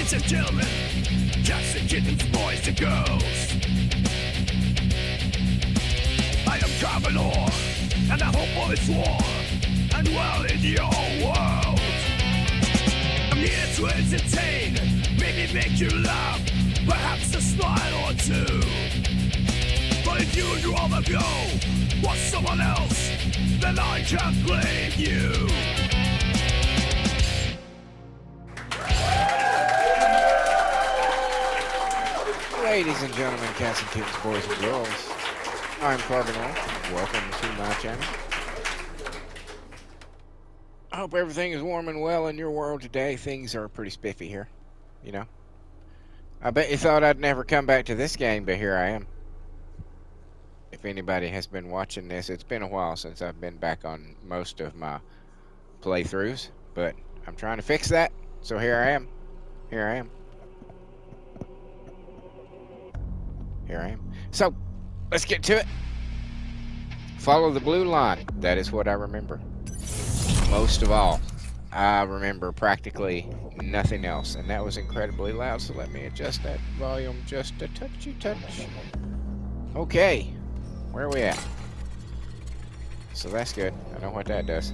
Ladies and gentlemen, cats and kittens, boys and girls. I am Carvenor, and I hope all is war and well in your world. I'm here to entertain, maybe make you laugh, perhaps a smile or two. But if you'd rather go watch someone else, then I can't blame you. Ladies and gentlemen, cats and kittens, boys and girls, I'm Carbonell. Welcome to my channel. I hope everything is warm and well in your world today. Things are pretty spiffy here, you know. I bet you thought I'd never come back to this game, but here I am. If anybody has been watching this, it's been a while since I've been back on most of my playthroughs, but I'm trying to fix that, so here I am. Here I am. Here I am. So, let's get to it. Follow the blue line. That is what I remember. Most of all, I remember practically nothing else, and that was incredibly loud, so let me adjust that volume just a touchy touch. Okay, where are we at? So that's good. I know what that does.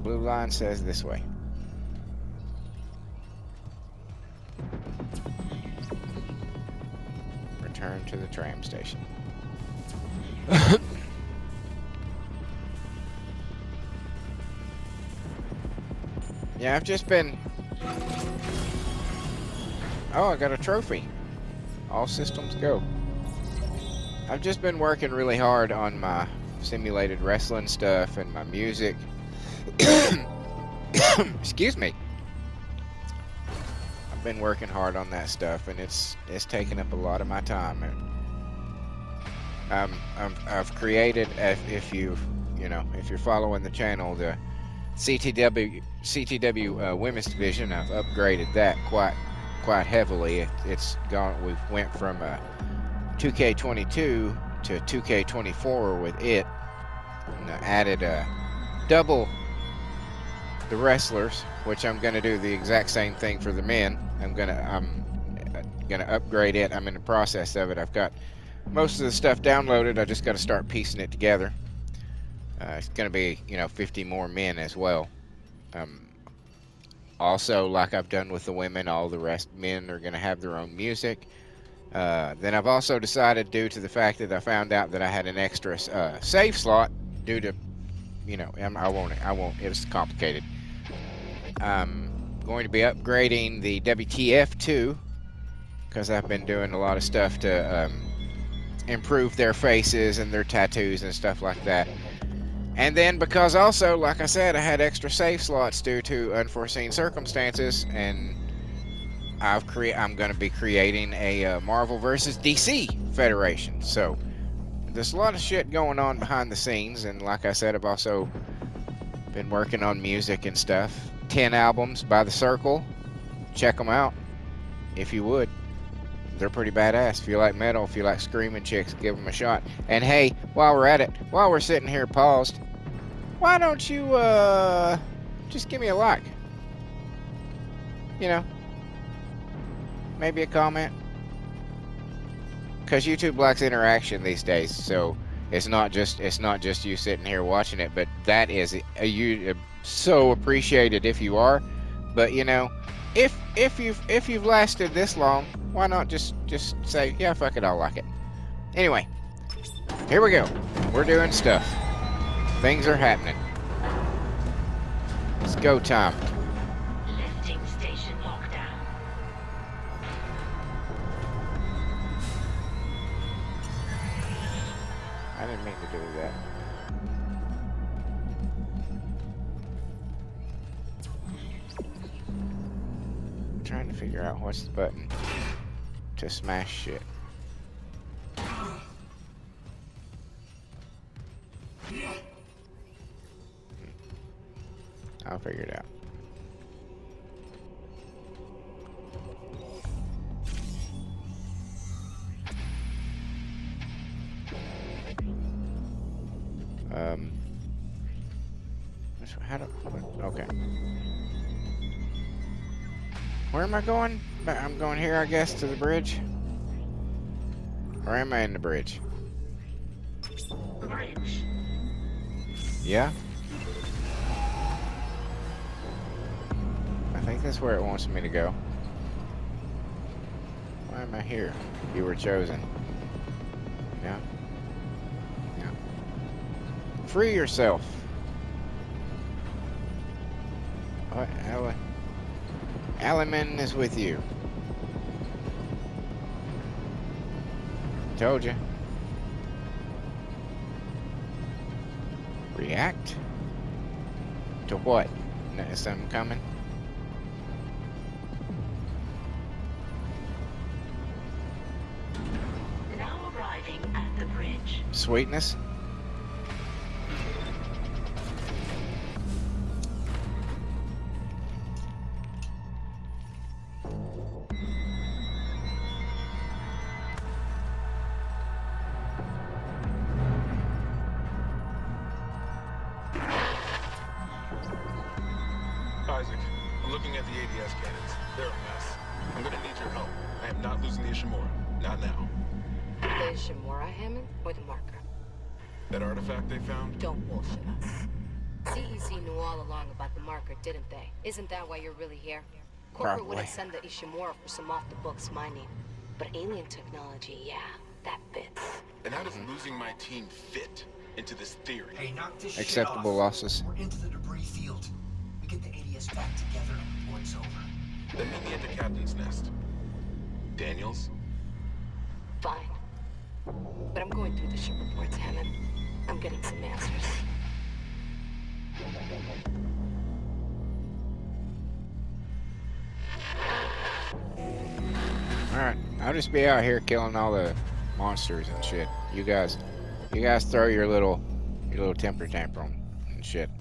Blue line says this way. Return to the tram station. Yeah, I've just been... Oh, I got a trophy. All systems go. I've just been working really hard on my simulated wrestling stuff and my music. Excuse me. I've been working hard on that stuff, and it's taken up a lot of my time. I've created, if you're following the channel, the CTW Women's Division. I've upgraded that quite heavily. It's gone. We went from 2K22 to 2K24 with it, and I added double the wrestlers, which I'm gonna do the exact same thing for the men. I'm gonna upgrade it. I'm in the process of it. I've got most of the stuff downloaded. I just got to start piecing it together. It's gonna be 50 more men as well. Also, like I've done with the women, all the rest men are gonna have their own music. Then I've also decided, due to the fact that I found out that I had an extra save slot, due to I won't. It's complicated. I'm going to be upgrading the WTF2 because I've been doing a lot of stuff to improve their faces and their tattoos and stuff like that. And then because also, like I said, I had extra save slots due to unforeseen circumstances, and I'm going to be creating a Marvel vs. DC Federation. So there's a lot of shit going on behind the scenes, and like I said, I've also been working on music and stuff. 10 albums by The Circle. Check them out if you would. They're pretty badass. If you like metal, if you like screaming chicks, give them a shot. And hey, while we're at it, while we're sitting here paused, why don't you just give me a like? Maybe a comment. Because YouTube likes interaction these days, so it's not just you sitting here watching it, but that is so appreciated if you are. But if you've lasted this long, why not just say, yeah, fuck it, I'll like it. Anyway, here we go. We're doing stuff. Things are happening. It's go time. Lifting station lockdown. I didn't mean to do that. I'm trying to figure out what's the button to smash shit. I'll figure it out. How do... Okay. Where am I going? I'm going here, I guess, to the bridge. Or am I in the bridge? Bridge. Yeah? I think that's where it wants me to go. Why am I here? You were chosen. Yeah? Yeah. Free yourself. What? Alaman is with you. Told you. React? To what? Is something coming? Now arriving at the bridge. Sweetness? Isaac, I'm looking at the ADS cannons. They're a mess. I'm gonna need your help. I am not losing the Ishimura. Not now. The Ishimura, Hammond, or the marker? That artifact they found? Don't bullshit us. CEC knew all along about the marker, didn't they? Isn't that why you're really here? Corporate would have Probably. sent the Ishimura for some off-the-books mining. But alien technology, yeah, that fits. And how does losing my team fit into this theory? Hey, knock this Acceptable shit off. losses. We're into the debris field. We get the ADS back together and war's over. Then meet me at the captain's nest. Daniels? Fine. But I'm going through the ship reports, Hammond. I'm getting some answers. Alright, I'll just be out here killing all the monsters and shit. You guys throw your little temper tantrum and shit.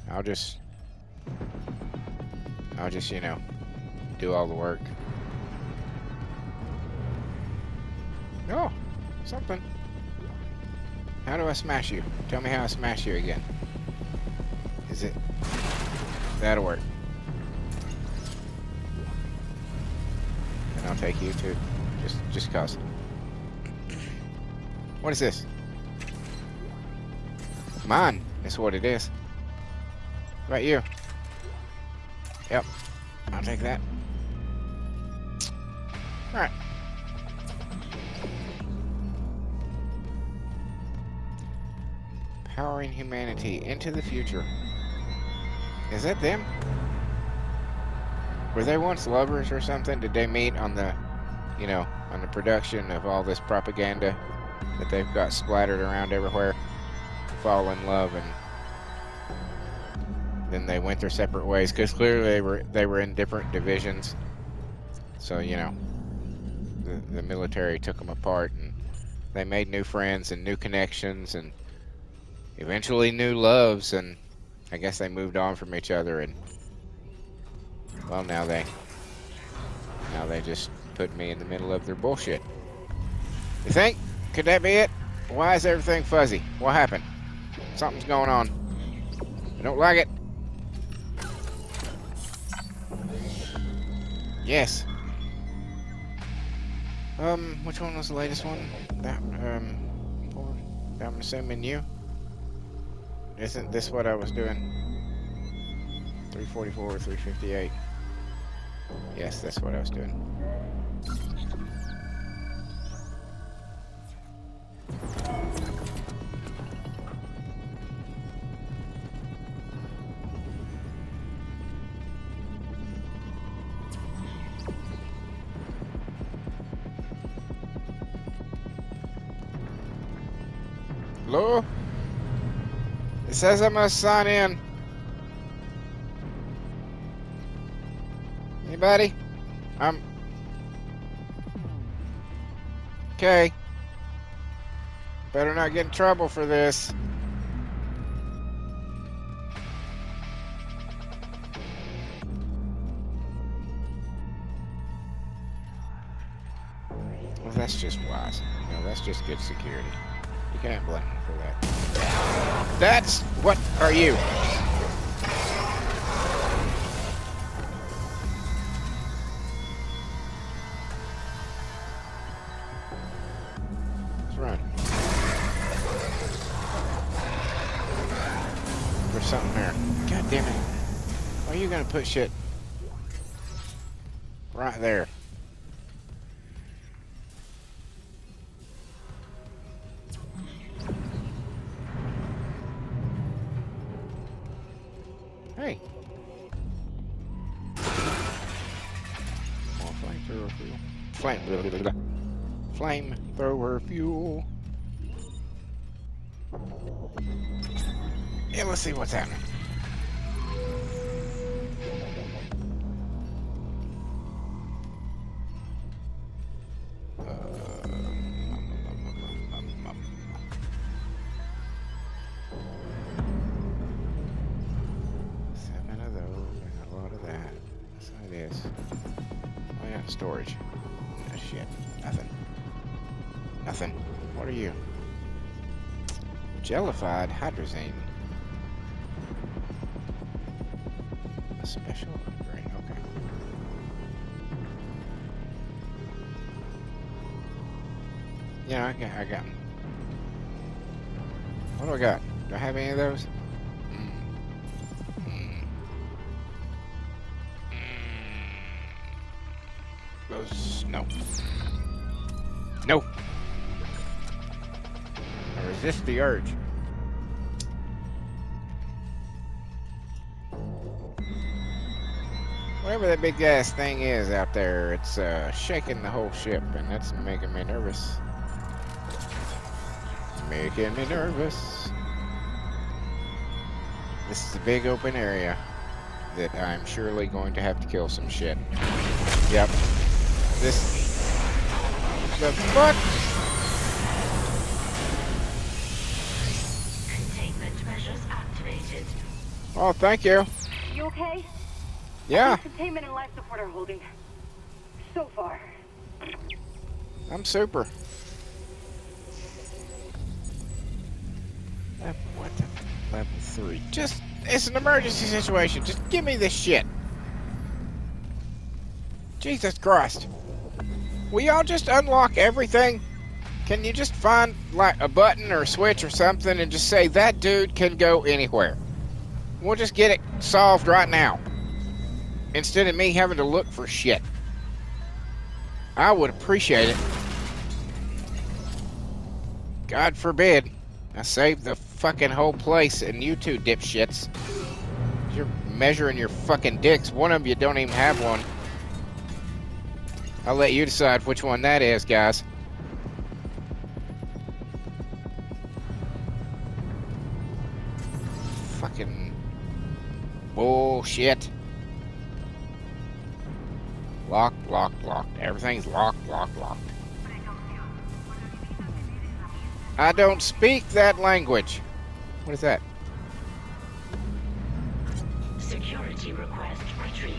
I'll just, you know, do all the work. Oh, something. How do I smash you? Tell me how I smash you again. Is it... That'll work. And I'll take you too. Just cause. What is this? Mine. That's what it is. Right you. Yep. I'll take that. Alright. Powering humanity into the future. Is that them? Were they once lovers or something? Did they meet on the, you know, on the production of all this propaganda that they've got splattered around everywhere? Fall in love and then they went their separate ways because clearly they were in different divisions. So, you know, the military took them apart and they made new friends and new connections and eventually new loves, and I guess they moved on from each other, and well, now they just put me in the middle of their bullshit. You think? Could that be it? Why is everything fuzzy? What happened? Something's going on. I don't like it. Yes. Which one was the latest one? That, I'm assuming you. Isn't this what I was doing? 344, 358. Yes, that's what I was doing. Hello? It says I must sign in. Anybody? Okay. Better not get in trouble for this. Well, that's just wise. You know, that's just good security. You can't blame them for that. That's... What are you? something there. God damn it. Why are you gonna put shit right there? Hey. More flamethrower fuel. Flamethrower fuel. Yeah, let's see what's happening. Seven of those and a lot of that. That's what it is. Oh yeah, storage. Oh, shit. Nothing. Nothing. What are you? Jellified hydrazine. A special upgrade. Okay. Yeah, I got them. What do I got? Do I have any of those? Those, no. No. I resist the urge. Whatever that big ass thing is out there, it's shaking the whole ship, and that's making me nervous. Making me nervous. This is a big open area that I'm surely going to have to kill some shit. Yep. This. The fuck? Containment measures activated. Oh, thank you. You okay? Yeah, Containment and life support are holding. So far. I'm super. What the? Level 3. Just, it's an emergency situation. Just give me this shit. Jesus Christ. Will y'all just unlock everything? Can you just find, like, a button or a switch or something and just say, that dude can go anywhere? We'll just get it solved right now. Instead of me having to look for shit. I would appreciate it. God forbid I saved the fucking whole place and you two dipshits. You're measuring your fucking dicks. One of you don't even have one. I'll let you decide which one that is, guys. Fucking bullshit. Locked, locked, locked. Everything's locked, locked, locked. I don't speak that language. What is that? Security request retrieved.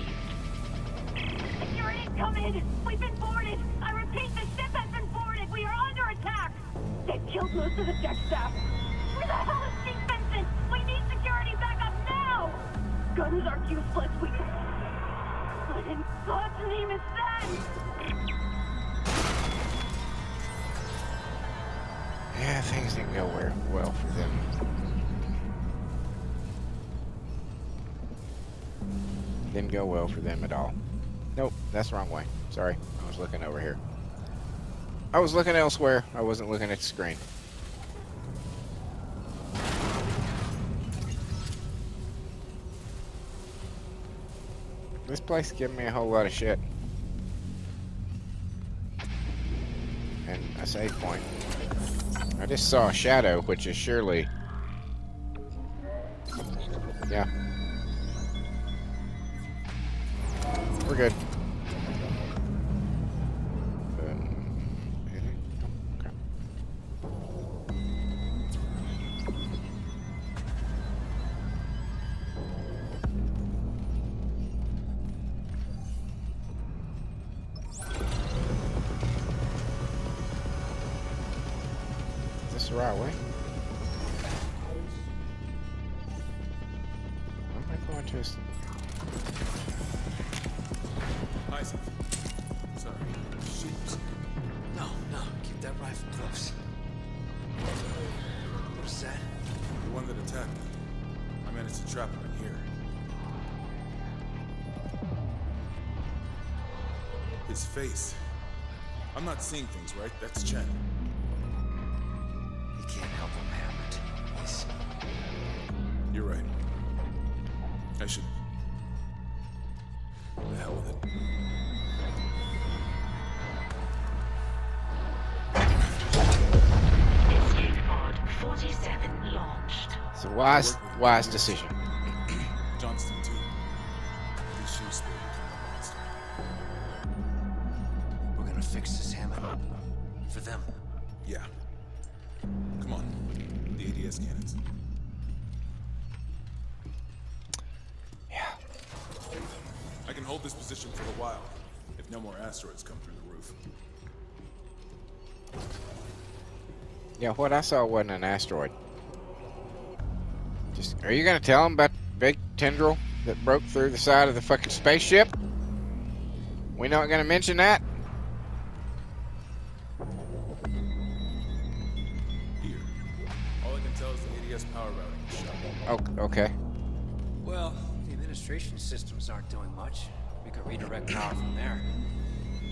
Security's come in! We've been boarded! I repeat, the ship has been boarded! We are under attack! They've killed most of the deck staff! Where the hell is Chief Vincent? We need security backup now! Guns are useless, we... What in God's name is that? Yeah, things didn't go well for them. Didn't go well for them at all. Nope, that's the wrong way. Sorry, I was looking over here. I was looking elsewhere. I wasn't looking at the screen. This place is giving me a whole lot of shit. And a save point. I just saw a shadow, which is surely... Yeah. We're good. Okay. Is this the right way? Where am I going to? Isaac. Sorry. Shoot. No, no, keep that rifle close. What is that? The one that attacked me. I'm managed to trap him in here. His face. I'm not seeing things, right? That's Chen. You can't help him, Hammond. He's... You're right. I should... The hell with it. Escape pod 47 launched. It's a wise decision. Johnston, too. These shoes still became a monster. We're gonna fix this, Hammond. For them. Yeah. Come on. The ADS cannons. Yeah. I can hold this position for a while, if no more asteroids come through the roof. Yeah, what I saw wasn't an asteroid. Are you gonna tell him about the big tendril that broke through the side of the fucking spaceship? We not gonna mention that? Here. All I can tell is the ADS power routing is shut. Oh, okay. Well, the administration systems aren't doing much. We could redirect power from there.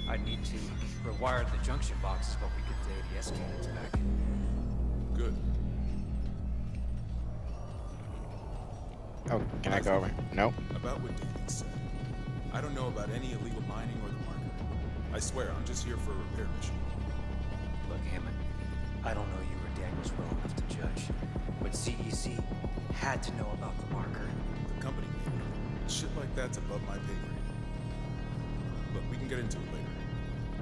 I'd need to rewire the junction boxes, but we get the ADS cannons back. Good. Oh, can I go over? Nope. About what David said. I don't know about any illegal mining or the marker. I swear, I'm just here for a repair mission. Look, Hammond, I don't know you or Daniels well enough to judge, but CEC had to know about the marker. The company made it. Shit like that's above my pay grade. Look, we can get into it later.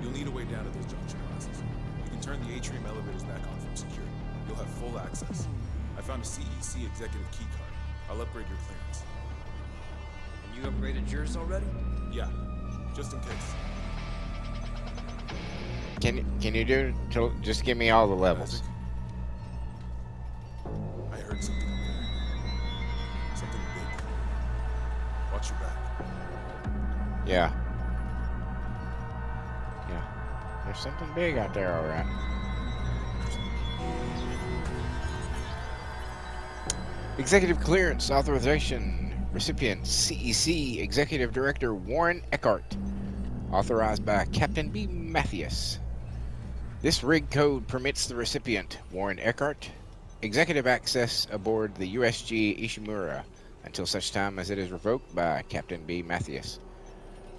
You'll need a way down to those junction boxes. You can turn the atrium elevators back on from security. You'll have full access. I found a CEC executive key card. I'll upgrade your clearance. And you upgraded yours already? Yeah, just in case. Can you do just give me all the levels? Isaac? I heard something up there. Something big. Watch your back. Yeah. Yeah. There's something big out there, all right. Executive clearance authorization recipient CEC Executive Director Warren Eckhart, authorized by Captain B. Mathias. This rig code permits the recipient, Warren Eckhart, executive access aboard the USG Ishimura until such time as it is revoked by Captain B. Mathias.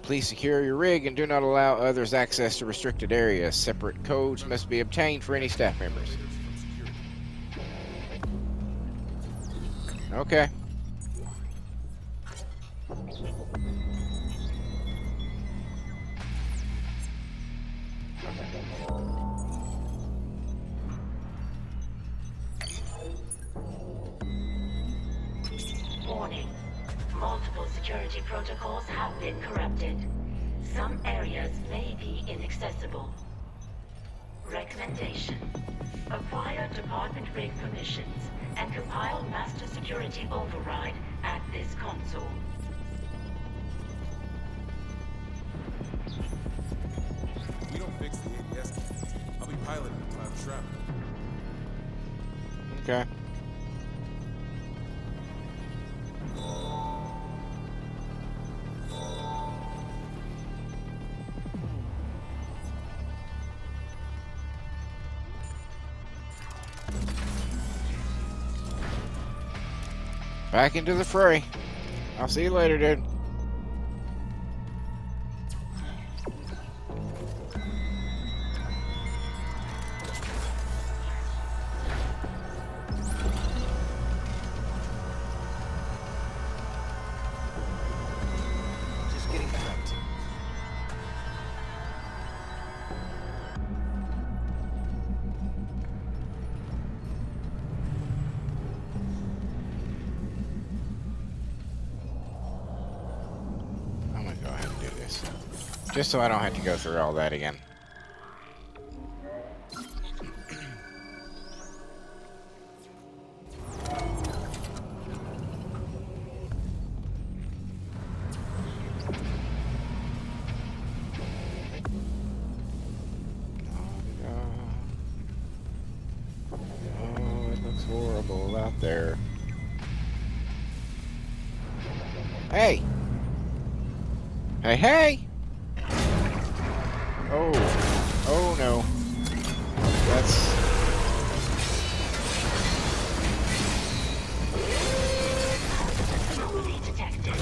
Please secure your rig and do not allow others access to restricted areas. Separate codes must be obtained for any staff members. Okay. Warning. Multiple security protocols have been corrupted. Some areas may be inaccessible. Recommendation. Acquire department rig permissions and compile master security override at this console. If we don't fix the ADS cannons, I'll be piloting a cloud trap. Okay. Back into the fray. I'll see you later, dude. Just getting prepped. I'm gonna go ahead and do this. Just so I don't have to go through all that again. Oh, it looks horrible out there. Hey! Hey, hey! Oh. Oh, no. That's... Anomaly detected.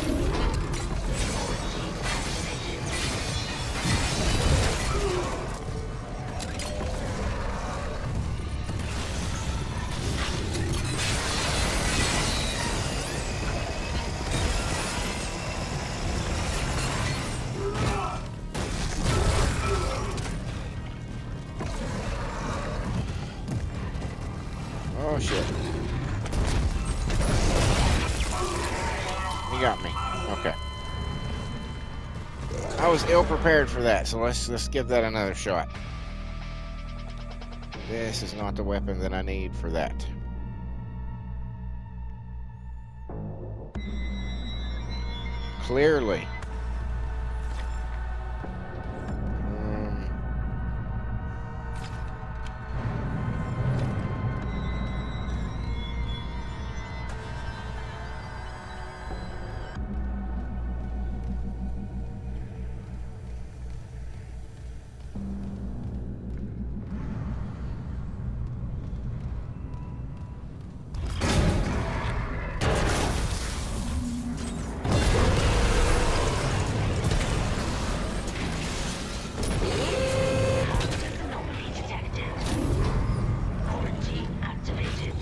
Oh, shit. He got me. Okay. I was ill prepared for that, so let's give that another shot. This is not the weapon that I need for that. Clearly. Anomaly detected. Quarantine activated.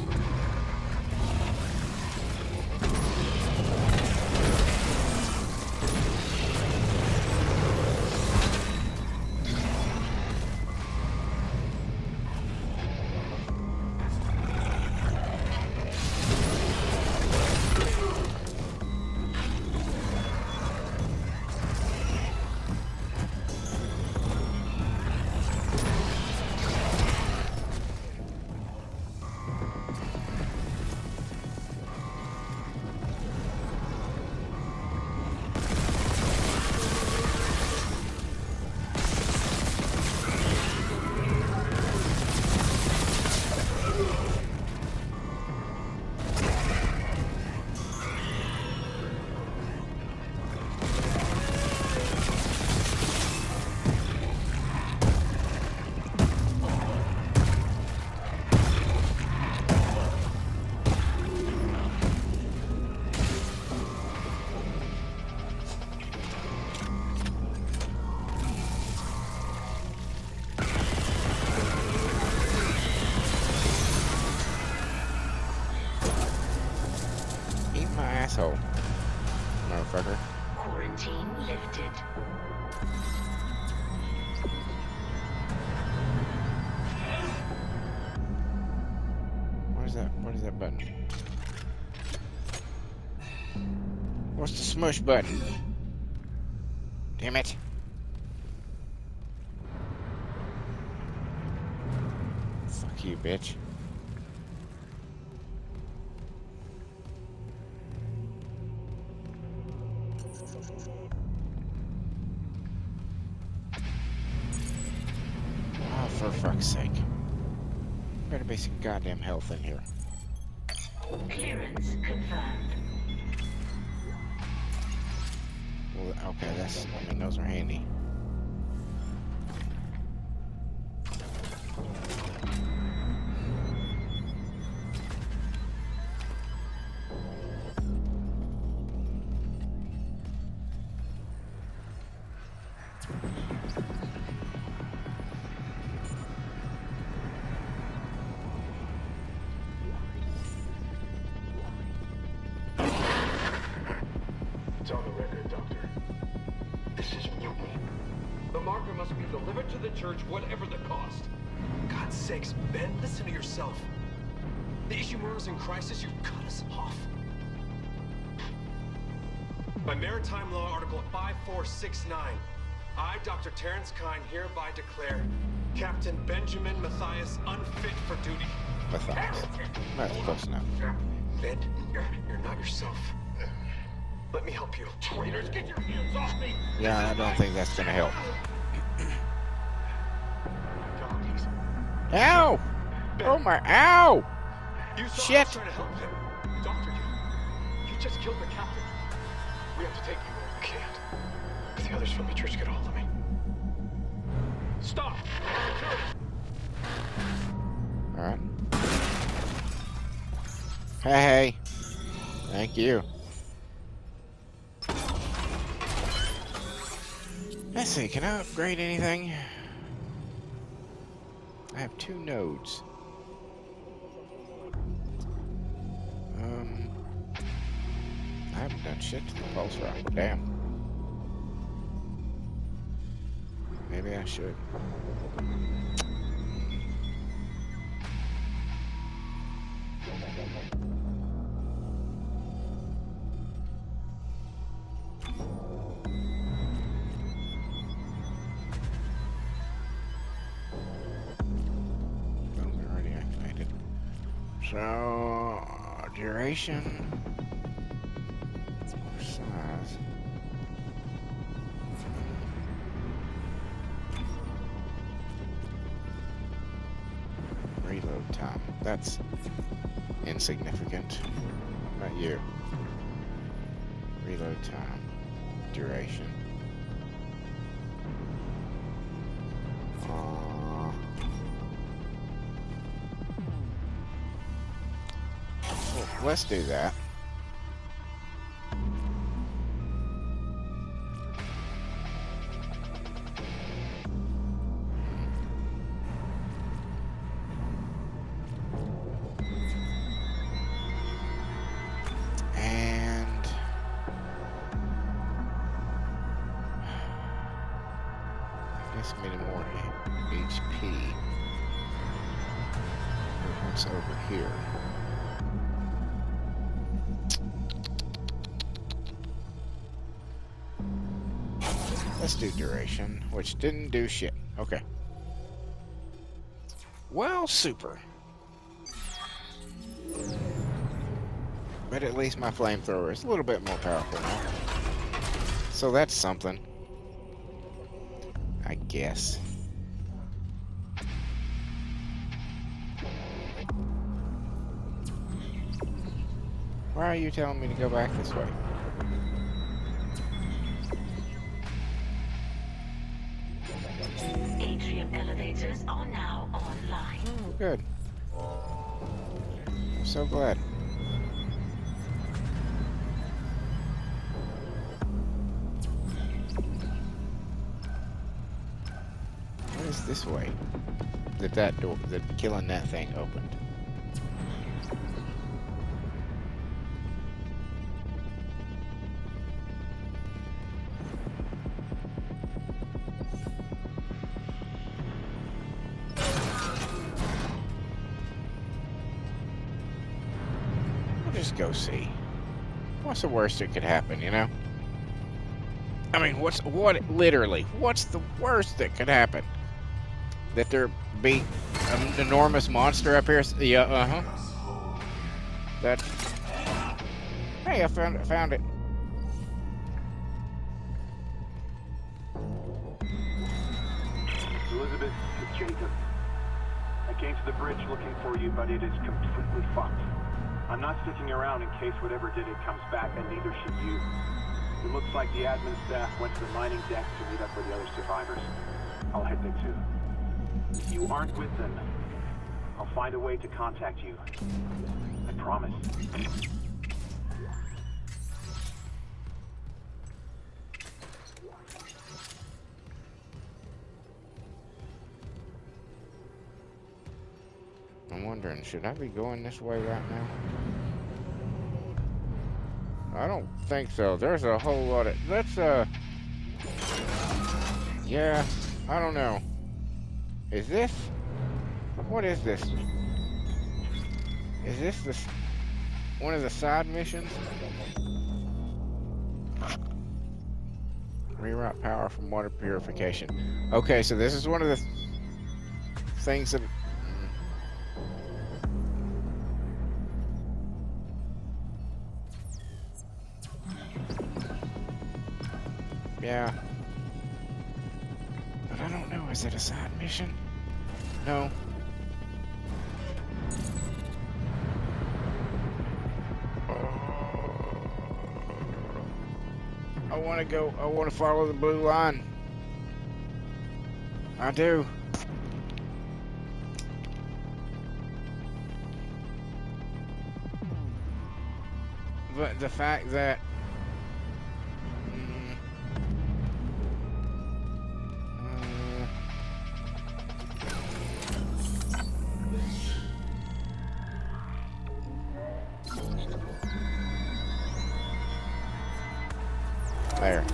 Eat my asshole, motherfucker. Quarantine lifted. What is that button? What's the smush button? Damn it. Fuck you, bitch. Oh, for fuck's sake. Better be some goddamn health in here. Clearance confirmed. Well, okay, I mean, those are handy. It's on the record, Doctor. This is mutiny. The marker must be delivered to the church, whatever the cost. God's sakes, Ben, listen to yourself. The Ishimura's in crisis, you cut us off. By Maritime Law, Article 5469, I, Dr. Terrence Kine, hereby declare Captain Benjamin Matthias unfit for duty. Matthias. That's close enough. Ben, you're not yourself. Let me help you. Traitors, get your hands off me! Yeah, I don't think that's gonna help. God, he's... Ow! Oh my, ow! You saw Shit. us trying to help him. Doctor, you just killed the captain. We have to take you there. I can't. If the others from the church get a hold of me. Stop! Alright. Hey. Thank you. Let's see, can I upgrade anything? I have 2 nodes. I haven't done shit to the pulse rifle. Damn. Maybe I should. Those are already activated. So, duration. More size. Reload time. That's insignificant. What about you? Reload time. Duration. Well, let's do that. Many more HP. What's over here? Let's do duration, which didn't do shit. Okay. Well, super. But at least my flamethrower is a little bit more powerful now. So that's something. I guess. Why are you telling me to go back this way? Atrium elevators are now online. Oh, good. I'm so glad. What is this way? That door, that killing that thing opened. We'll just go see. What's the worst that could happen, you know? I mean, what's the worst that could happen? That there be an enormous monster up here? Yeah, That. Hey, I found it. Elizabeth, it's Jacob. I came to the bridge looking for you, but it is completely fucked. I'm not sticking around in case whatever did it comes back, and neither should you. It looks like the admin staff went to the mining deck to meet up with the other survivors. I'll head there too. If you aren't with them, I'll find a way to contact you. I promise. I'm wondering, should I be going this way right now? I don't think so. There's a whole lot of... Yeah, I don't know. Is this... What is this? Is this one of the side missions? Reroute power from water purification. Okay, so this is one of the things that... Yeah. But I don't know, is it a side mission? No. I want to go. I want to follow the blue line. I do. But the fact that there.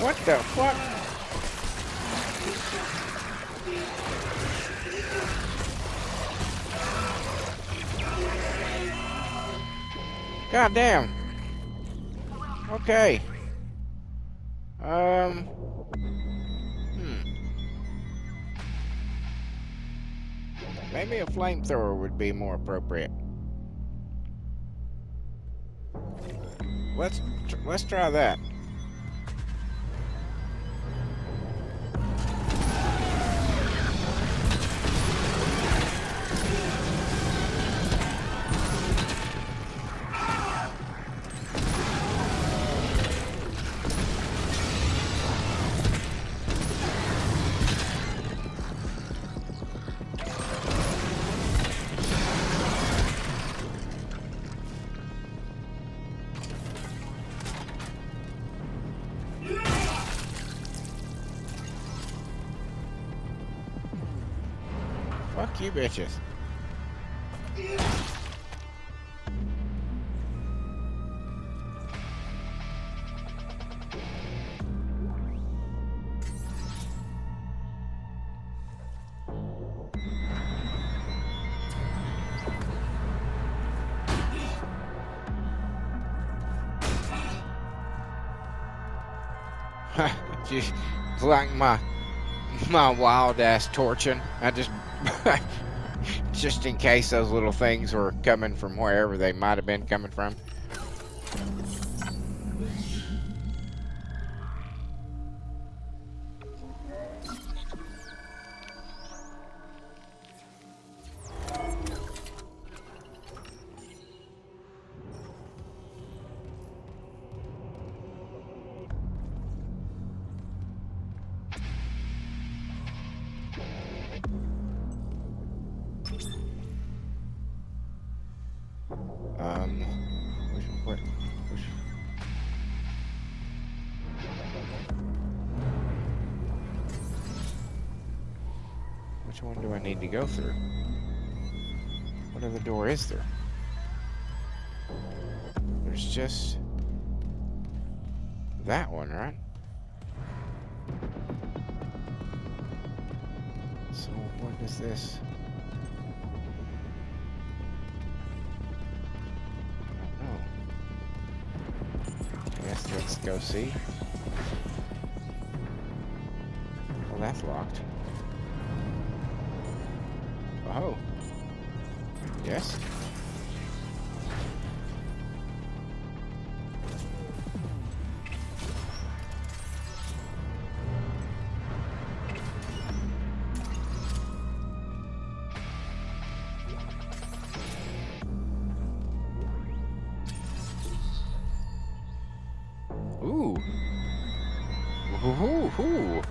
What the fuck? God damn. Okay. Maybe a flamethrower would be more appropriate. Let's try that. Fuck you bitches. Just like my wild ass torching. I just in case those little things were coming from wherever they might have been coming from. Which one do I need to go through? What other door is there? There's just that one, right? So what is this? I don't know. I guess let's go see. Well, that's locked. Oh. Yes. Ooh. Ooh.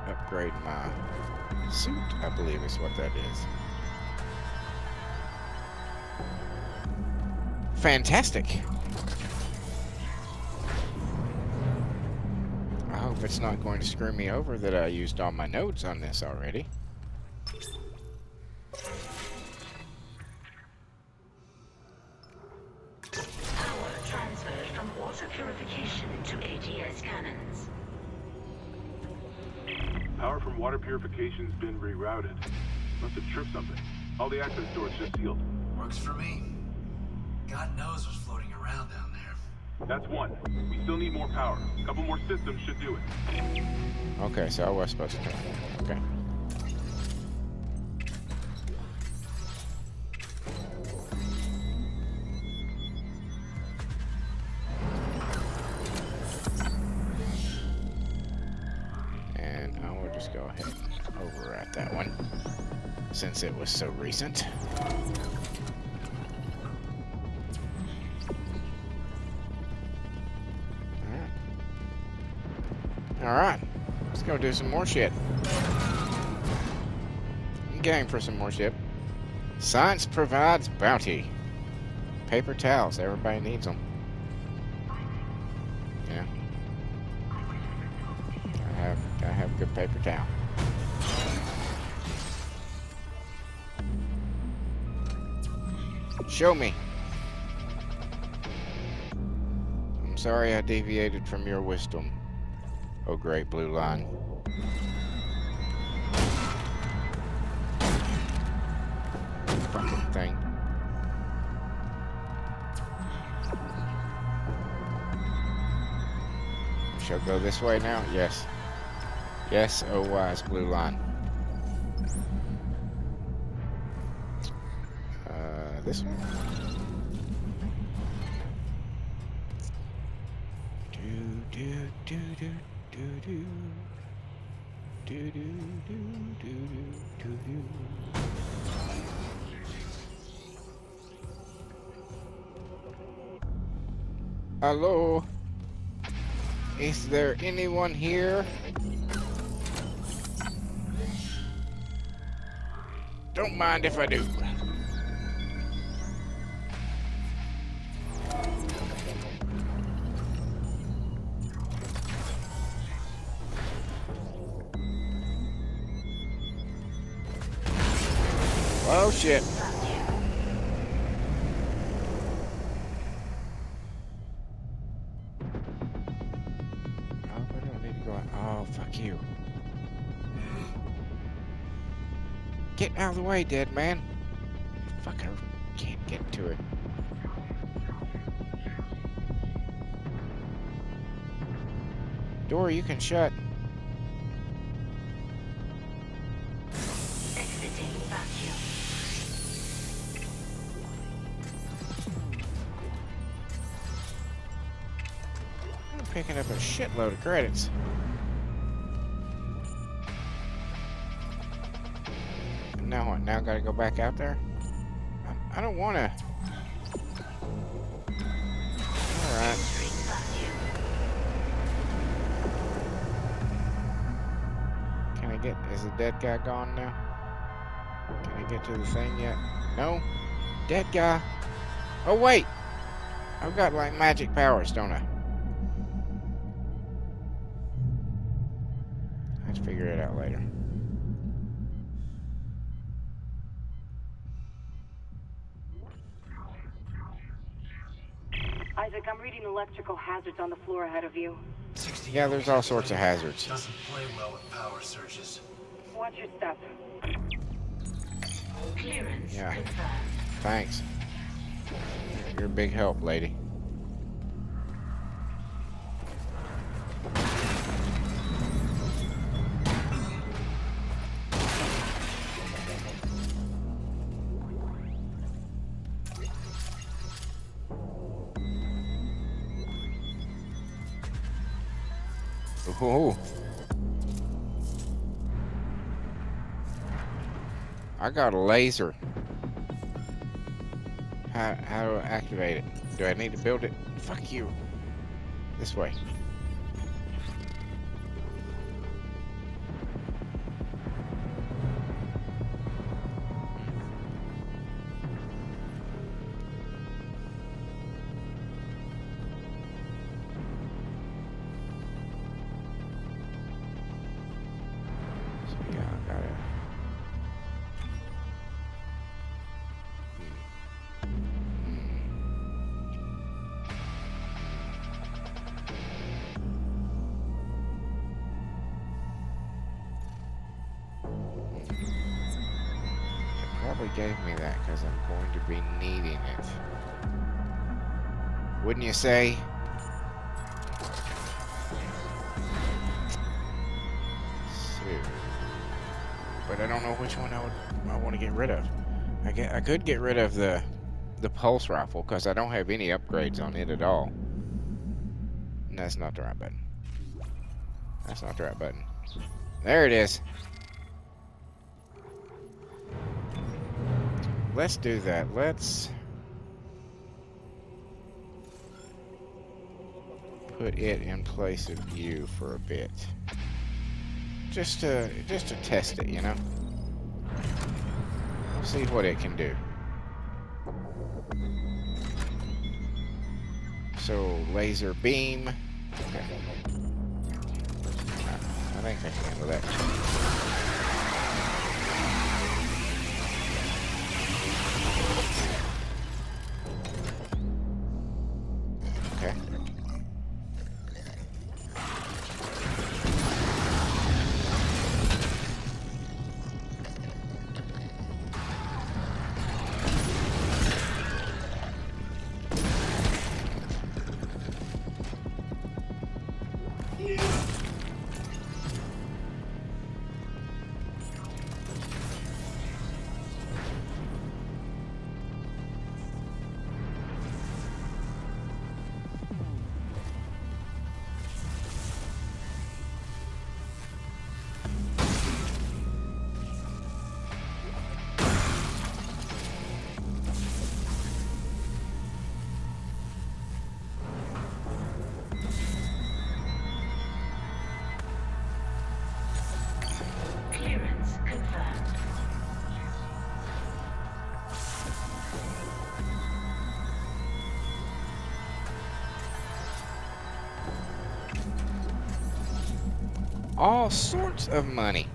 Upgrade my suit, I believe is what that is. Fantastic. I hope it's not going to screw me over that I used all my nodes on this already. Power transferred from water purification to ADS cannons. Power from water purification's been rerouted. Must have tripped something. All the access doors just sealed. Works for me. God knows what's floating around down there. That's one. We still need more power. A couple more systems should do it. Okay, so I was supposed to turn it. Okay. And I will just go ahead and overwrite that one since it was so recent. Alright, let's go do some more shit. I'm game for some more shit. Science provides bounty. Paper towels, everybody needs them. Yeah. Gotta have good paper towel. Show me. I'm sorry I deviated from your wisdom. Oh, great blue line. Fucking thing. Shall go this way now? Yes. Yes, oh wise blue line. This one? Hello? Is there anyone here? Don't mind if I do. Oh shit. I don't need to go out. Oh, fuck you. Get out of the way, dead man. Fucker can't get to it. Door you can shut. Picking up a shitload of credits. Now what? Now I gotta go back out there? I don't wanna. Alright. Can I get, is the dead guy gone now? Can I get to the thing yet? No? Dead guy? Oh wait! I've got like magic powers, don't I? Let's figure it out later. Isaac, I'm reading electrical hazards on the floor ahead of you. Yeah, there's all sorts of hazards. Doesn't play well with power surges. Watch your step. Clearance Yeah. confirmed. Thanks. You're a big help, lady. Ooh. I got a laser. How do I activate it? Do I need to build it? Fuck you. This way. Probably gave me that because I'm going to be needing it. Wouldn't you say? So, but I don't know which one I want to get rid of. I could get rid of the pulse rifle because I don't have any upgrades on it at all. And that's not the right button. That's not the right button. There it is. Let's do that. Let's put it in place of you for a bit. Just to test it, you know? We'll see what it can do. So, laser beam. Okay. I think I can handle that. Okay. Clearance confirmed. All sorts of money.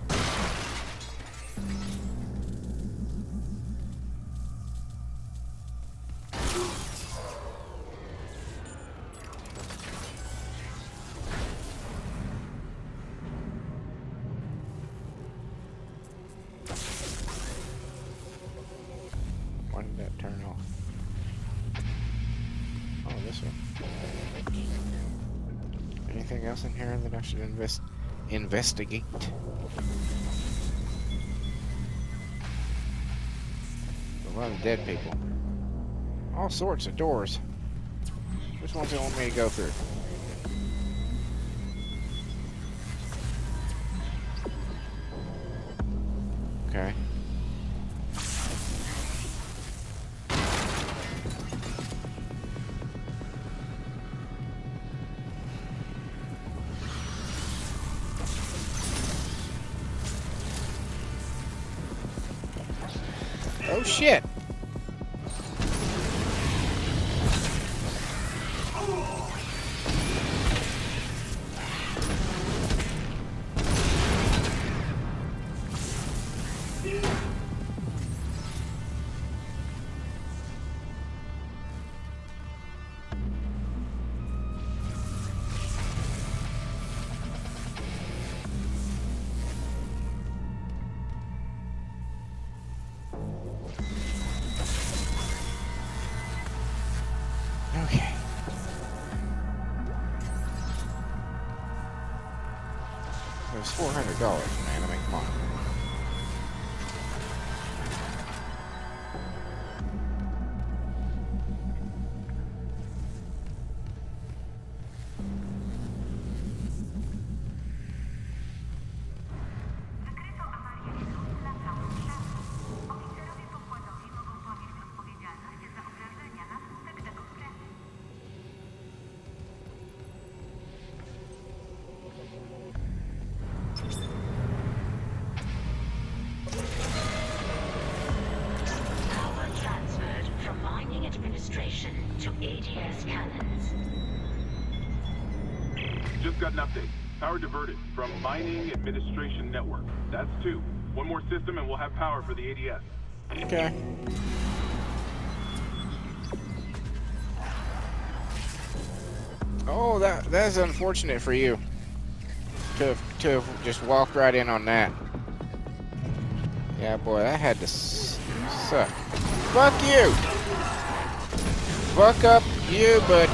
Why did that turn off? Oh, this one. Anything else in here that I should investigate? A lot of dead people. All sorts of doors. Which ones do you want me to go through? Okay. Oh shit! Okay. It was $400, man. I mean, come on. Power transferred from mining administration to ADS cannons. Just got an update. Power diverted from mining administration network. That's 2. One more system and we'll have power for the ADS. Okay. Oh, that's unfortunate for you. To have just walked right in on that. Yeah, boy, that had to suck. Fuck you! Fuck up you, Butch.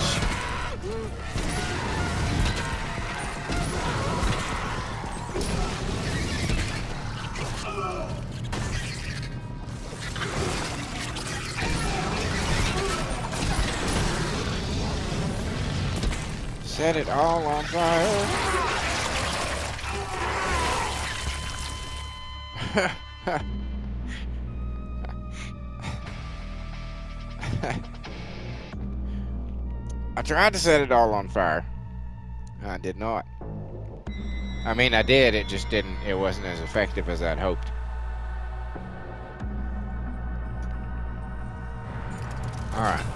Set it all on fire. I tried to set it all on fire. I did not. I mean, I did. It just didn't. It wasn't as effective as I'd hoped. All right.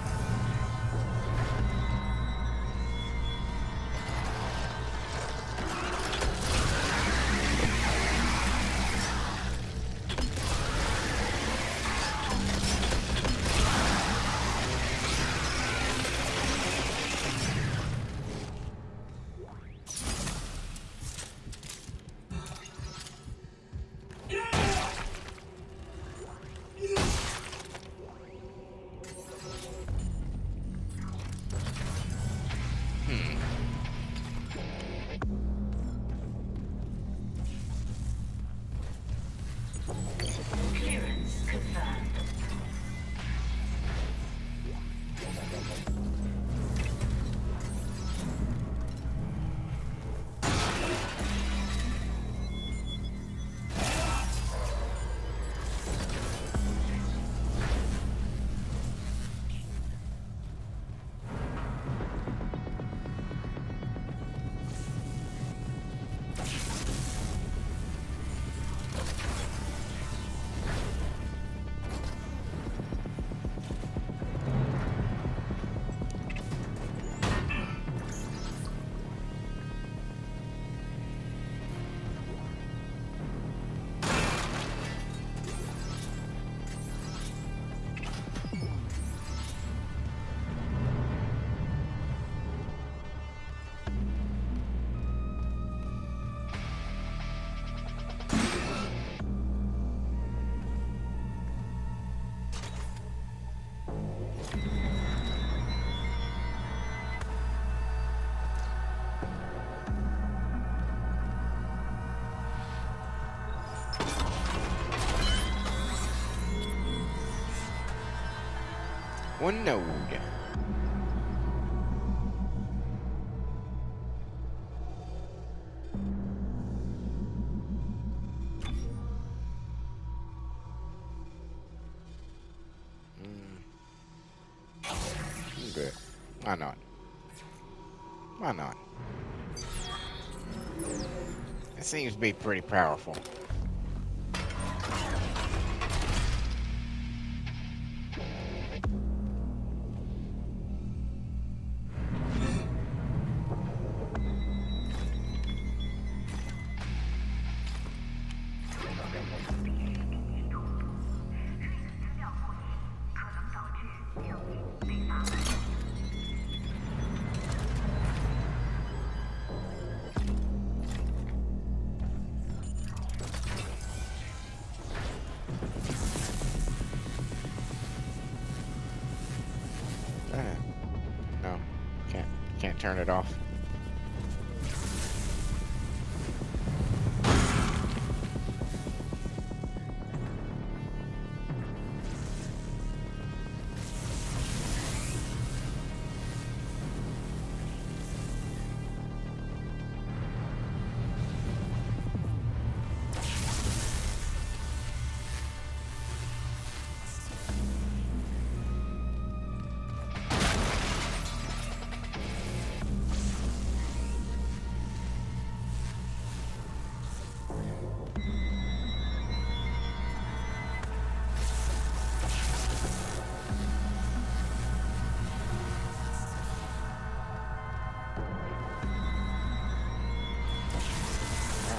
Clearance confirmed. One node. Good. Why not? Why not? It seems to be pretty powerful. No, can't turn it off.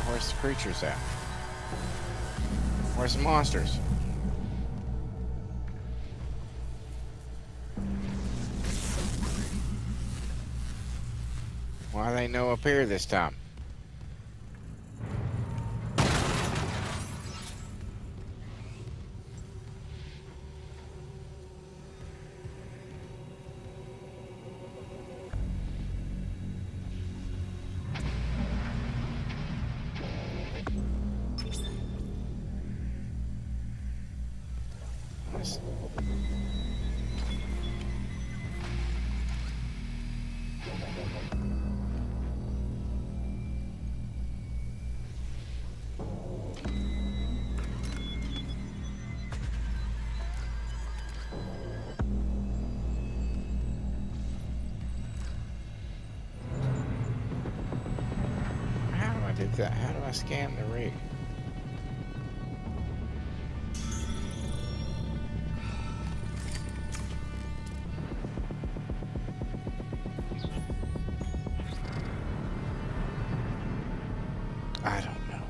Where's the creatures at? Where's the monsters? Why they no up here this time? goodness. How do I do that? How do I scan the rig? I don't know.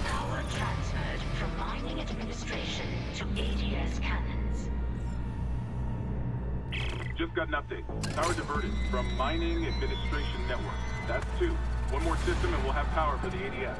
Power transferred from mining administration to ADS cannons. Just got an update. Power diverted from mining administration network. That's 2. One more system and we'll have power for the ADS.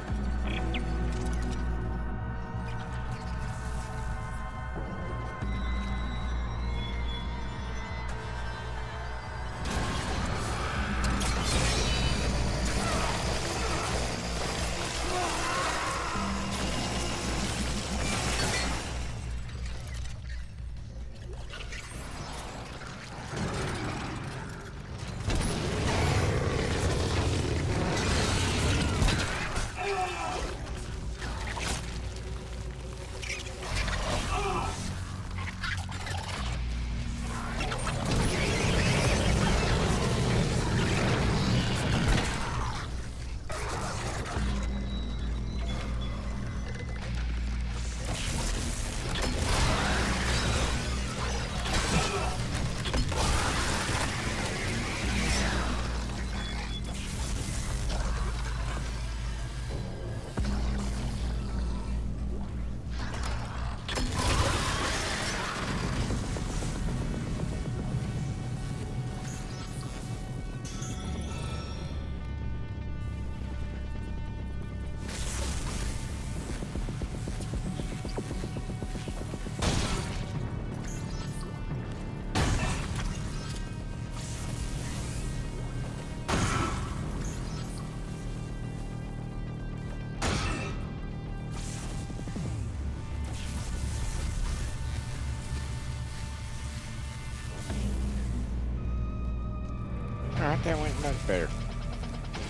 Alright, that went much better.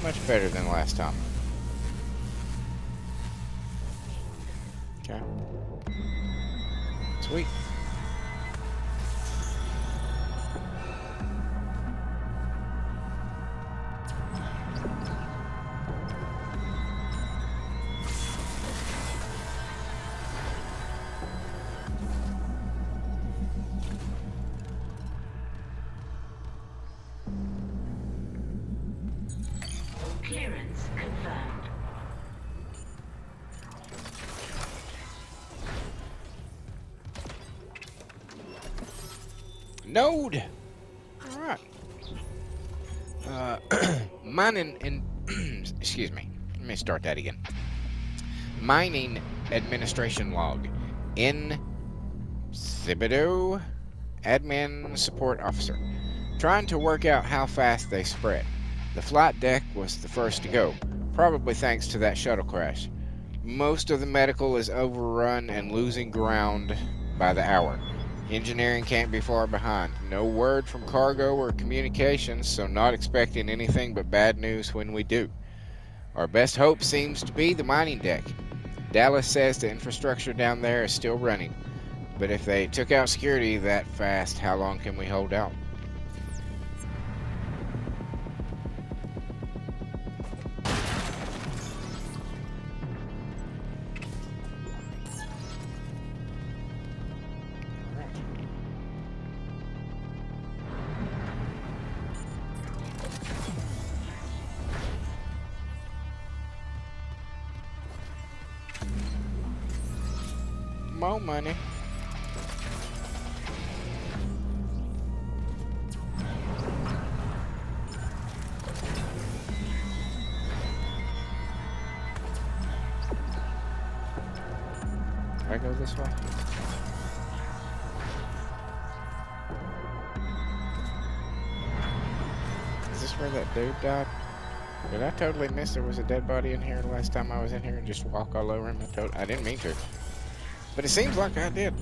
Much better than last time. Okay. Sweet. Clearance confirmed. Node! Alright. Mining in... excuse me. Let me start that again. Mining administration log. In Thibodeau, admin support officer. Trying to work out how fast they spread. The flight deck was the first to go, probably thanks to that shuttle crash. Most of the medical is overrun and losing ground by the hour. Engineering can't be far behind. No word from cargo or communications, so not expecting anything but bad news when we do. Our best hope seems to be the mining deck. Dallas says the infrastructure down there is still running, but if they took out security that fast, how long can we hold out? More money. I go this way. where that dude died? Did I totally miss there was a dead body in here the last time I was in here and just walk all over him? I didn't mean to. But it seems like I did.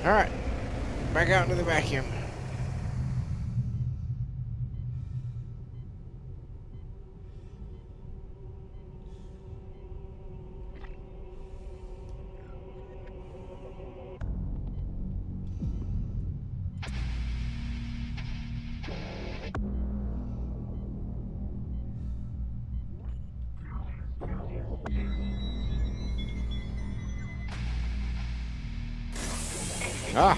Alright. Back out into the vacuum. Ah!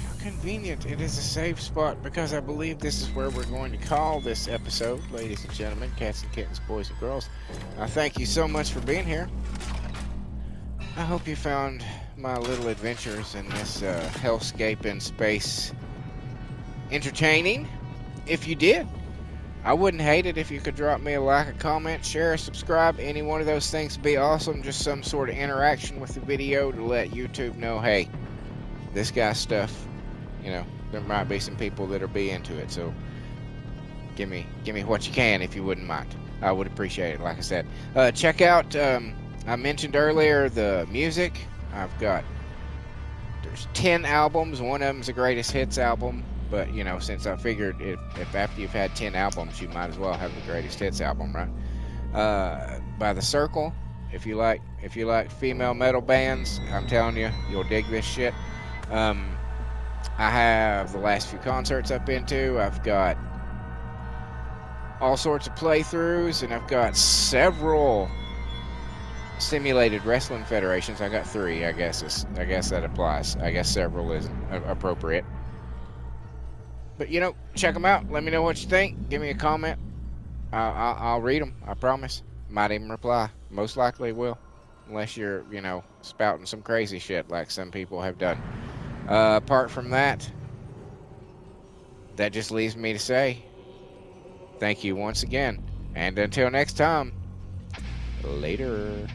How convenient. It is a safe spot because I believe this is where we're going to call this episode, ladies and gentlemen, cats and kittens, boys and girls. I thank you so much for being here. I hope you found my little adventures in this hellscape in space entertaining. If you did, I wouldn't hate it if you could drop me a like, a comment, share, or subscribe. Any one of those things would be awesome. Just some sort of interaction with the video to let YouTube know, hey, this guy's stuff, you know, there might be some people that'll be into it. So give me what you can if you wouldn't mind. I would appreciate it, like I said. Check out, I mentioned earlier, the music. There's 10 albums. One of them's a greatest hits album. But, you know, since I figured if after you've had 10 albums, you might as well have the greatest hits album, right? By The Circle. If you like female metal bands, I'm telling you, you'll dig this shit. I have the last few concerts I've been to. I've got all sorts of playthroughs, and I've got several simulated wrestling federations. I got 3, I guess that applies. I guess several isn't appropriate. But, you know, check them out. Let me know what you think. Give me a comment. I'll read them. I promise. Might even reply. Most likely will. Unless you're, you know, spouting some crazy shit like some people have done. Apart from that, that just leaves me to say thank you once again. And until next time, later.